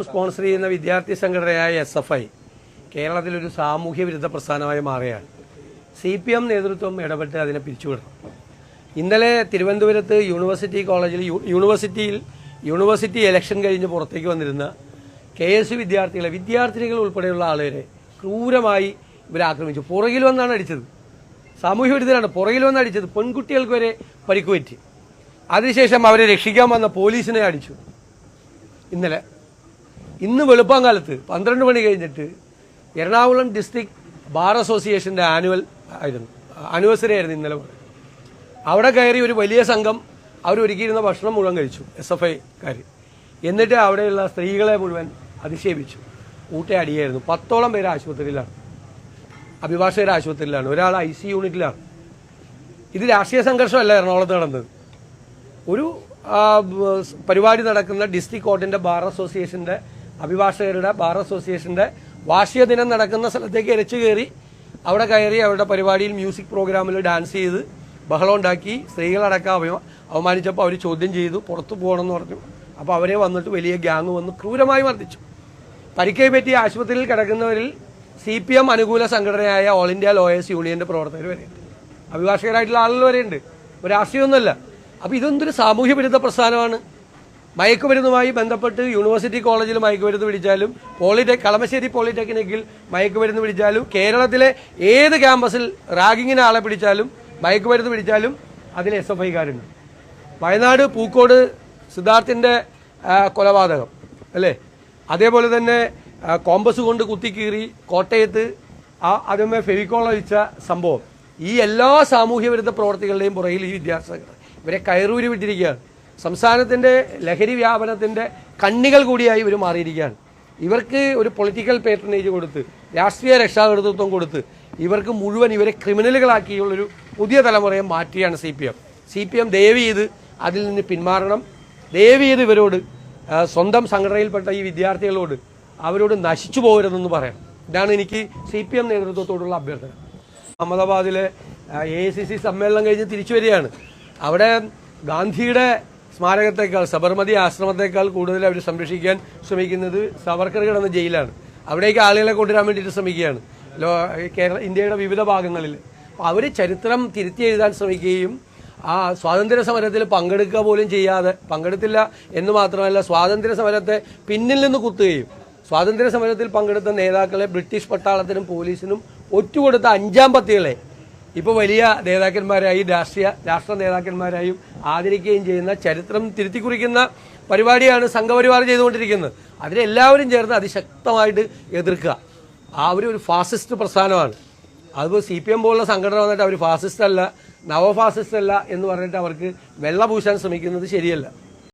Sponsor ചെയ്യുന്ന വിദ്യാർത്ഥി സംഘടനയായ SFI കേരളത്തിലൊരു സാമൂഹ്യ വിരുദ്ധ പ്രസ്ഥാനമായി മാറുകയാണ്. CPM നേതൃത്വം ഇടപെട്ട് അതിനെ പിരിച്ചുവിടണം. ഇന്നലെ തിരുവനന്തപുരത്ത് യൂണിവേഴ്സിറ്റി കോളേജിൽ യൂണിവേഴ്സിറ്റി ഇലക്ഷൻ കഴിഞ്ഞ് പുറത്തേക്ക് വന്നിരുന്ന KSU വിദ്യാർത്ഥിനികൾ ഉൾപ്പെടെയുള്ള ആളുകളെ ക്രൂരമായി ഇവരാക്രമിച്ചു. പുറകിൽ വന്നാണ് അടിച്ചത്. സാമൂഹ്യ വിരുദ്ധരാണ്. പുറകിൽ വന്ന് അടിച്ചത്. പെൺകുട്ടികൾക്ക് വരെ പരിക്കുപറ്റി. അതിനുശേഷം അവരെ രക്ഷിക്കാൻ വന്ന പോലീസിനെ അടിച്ചു. ഇന്ന് വെളുപ്പാങ്കാലത്ത് 12 മണി കഴിഞ്ഞിട്ട് എറണാകുളം ഡിസ്ട്രിക്ട് ബാർ അസോസിയേഷൻ്റെ ആനിവേഴ്സറി ആയിരുന്നു ഇന്നലെ. അവിടെ കയറി ഒരു വലിയ സംഘം അവരൊരുക്കിയിരുന്ന ഭക്ഷണം മുഴുവൻ കഴിച്ചു SFIക്കാർ. എന്നിട്ട് അവിടെയുള്ള സ്ത്രീകളെ മുഴുവൻ അധിക്ഷേപിച്ചു. ഊട്ടയടിയായിരുന്നു. 10ഓളം പേര് ആശുപത്രിയിലാണ്. അഭിഭാഷകർ ആശുപത്രിയിലാണ്. ഒരാൾ IC യൂണിറ്റിലാണ്. ഇത് രാഷ്ട്രീയ സംഘർഷമല്ല എറണാകുളത്ത് നടന്നത്. ഒരു പരിപാടി നടക്കുന്ന ഡിസ്ട്രിക്ട് കോർട്ടിന്റെ ബാർ അസോസിയേഷന്റെ അഭിഭാഷകരുടെ ബാർ അസോസിയേഷന്റെ വാർഷിക ദിനം നടക്കുന്ന സ്ഥലത്തേക്ക് ഇരച്ചു കയറി അവിടെ കയറി അവരുടെ പരിപാടിയിൽ മ്യൂസിക് പ്രോഗ്രാമിൽ ഡാൻസ് ചെയ്ത് ബഹളം ഉണ്ടാക്കി. സ്ത്രീകളടക്കം അവമാനിച്ചപ്പോൾ അവർ ചോദ്യം ചെയ്തു. പുറത്തു പോകണമെന്ന് പറഞ്ഞു. അപ്പോൾ അവരെ വന്നിട്ട് വലിയ ഗ്യാങ് വന്ന് ക്രൂരമായി മർദ്ദിച്ചു. പരിക്കേ പറ്റി ആശുപത്രിയിൽ കിടക്കുന്നവരിൽ CPM അനുകൂല സംഘടനയായ ഓൾ ഇന്ത്യ ലോയേഴ്സ് യൂണിയന്റെ പ്രവർത്തകർ വരെയുണ്ട്. അഭിഭാഷകരായിട്ടുള്ള ആളുകൾ വരെയുണ്ട്. ഒരു രാഷ്ട്രീയമൊന്നുമല്ല. അപ്പോൾ ഇതൊന്നൊരു സാമൂഹ്യ വിരുദ്ധ പ്രസ്ഥാനമാണ്. മയക്കുമരുന്നുമായി ബന്ധപ്പെട്ട് യൂണിവേഴ്സിറ്റി കോളേജിൽ മയക്കുമരുന്ന് പിടിച്ചാലും കളമശ്ശേരി പോളിടെക്നിക്കിൽ മയക്കുമരുന്ന് പിടിച്ചാലും കേരളത്തിലെ ഏത് ക്യാമ്പസിൽ റാഗിങ്ങിന് ആളെ പിടിച്ചാലും മയക്കുമരുന്ന് പിടിച്ചാലും അതിൽ SFIക്കാരുണ്ട്. വയനാട് പൂക്കോട് സിദ്ധാർത്ഥിൻ്റെ കൊലപാതകം അല്ലേ, അതേപോലെ തന്നെ കോമ്പസ് കൊണ്ട് കുത്തിക്കീറി കോട്ടയത്ത് അതുമേ ഫെവിക്കോൾ അഴിച്ച സംഭവം, ഈ എല്ലാ സാമൂഹ്യ വിരുദ്ധ പ്രവർത്തികളുടെയും പുറകിൽ ഈ വിദ്യാർത്ഥികൾ ഇവരെ കയറൂരി വിട്ടിരിക്കുകയാണ്. സംസ്ഥാനത്തിൻ്റെ ലഹരി വ്യാപനത്തിൻ്റെ കണ്ണികൾ കൂടിയായി ഇവർ മാറിയിരിക്കുകയാണ്. ഇവർക്ക് ഒരു പൊളിറ്റിക്കൽ പേട്രണേജ് കൊടുത്ത് രാഷ്ട്രീയ രക്ഷാകർതൃത്വം കൊടുത്ത് ഇവർക്ക് മുഴുവൻ ഇവരെ ക്രിമിനലുകളാക്കിയുള്ളൊരു പുതിയ തലമുറയെ മാറ്റിയാണ് CPM ദയവ് ചെയ്ത് അതിൽ നിന്ന് പിന്മാറണം. ദയവ് ചെയ്ത് ഇവരോട് സ്വന്തം സംഘടനയിൽപ്പെട്ട ഈ വിദ്യാർത്ഥികളോട് അവരോട് നശിച്ചു പോകരുതെന്ന് പറയണം. ഇതാണ് എനിക്ക് CPM നേതൃത്വത്തോടുള്ള അഭ്യർത്ഥന. അഹമ്മദാബാദിലെ AICC സമ്മേളനം കഴിഞ്ഞ് തിരിച്ചു വരികയാണ്. അവിടെ ഗാന്ധിയുടെ സ്മാരകത്തേക്കാൾ സബർമതി ആശ്രമത്തേക്കാൾ കൂടുതൽ അവർ സംരക്ഷിക്കാൻ ശ്രമിക്കുന്നത് സവർക്കർ കിടന്ന ജയിലാണ്. അവിടേക്ക് ആളുകളെ കൊണ്ടുവരാൻ വേണ്ടിയിട്ട് ശ്രമിക്കുകയാണ് ഇന്ത്യയുടെ വിവിധ ഭാഗങ്ങളിൽ. അപ്പോൾ അവർ ചരിത്രം തിരുത്തി എഴുതാൻ ശ്രമിക്കുകയും ആ സ്വാതന്ത്ര്യ സമരത്തിൽ പങ്കെടുക്കുക പോലും ചെയ്യാതെ, പങ്കെടുത്തില്ല എന്ന് മാത്രമല്ല സ്വാതന്ത്ര്യ സമരത്തെ പിന്നിൽ നിന്ന് കുത്തുകയും സ്വാതന്ത്ര്യ സമരത്തിൽ പങ്കെടുത്ത നേതാക്കളെ ബ്രിട്ടീഷ് പട്ടാളത്തിനും പോലീസിനും ഒറ്റുകൊടുത്ത 5ാം പത്തികളെ ഇപ്പോൾ വലിയ നേതാക്കന്മാരായി രാഷ്ട്ര നേതാക്കന്മാരായും ആദരിക്കുകയും ചെയ്യുന്ന ചരിത്രം തിരുത്തി കുറിക്കുന്ന പരിപാടിയാണ് സംഘപരിവാർ ചെയ്തുകൊണ്ടിരിക്കുന്നത്. അതിലെല്ലാവരും ചേർന്ന് അതിശക്തമായിട്ട് എതിർക്കുക. ഒരു ഫാസിസ്റ്റ് പ്രസ്ഥാനമാണ്. അതിപ്പോൾ CPM പോലുള്ള സംഘടന വന്നിട്ട് അവർ ഫാസിസ്റ്റ് അല്ല, നവഫാസിസ്റ്റ് അല്ല എന്ന് പറഞ്ഞിട്ട് അവർക്ക് വെള്ള പൂശാൻ ശ്രമിക്കുന്നത് ശരിയല്ല.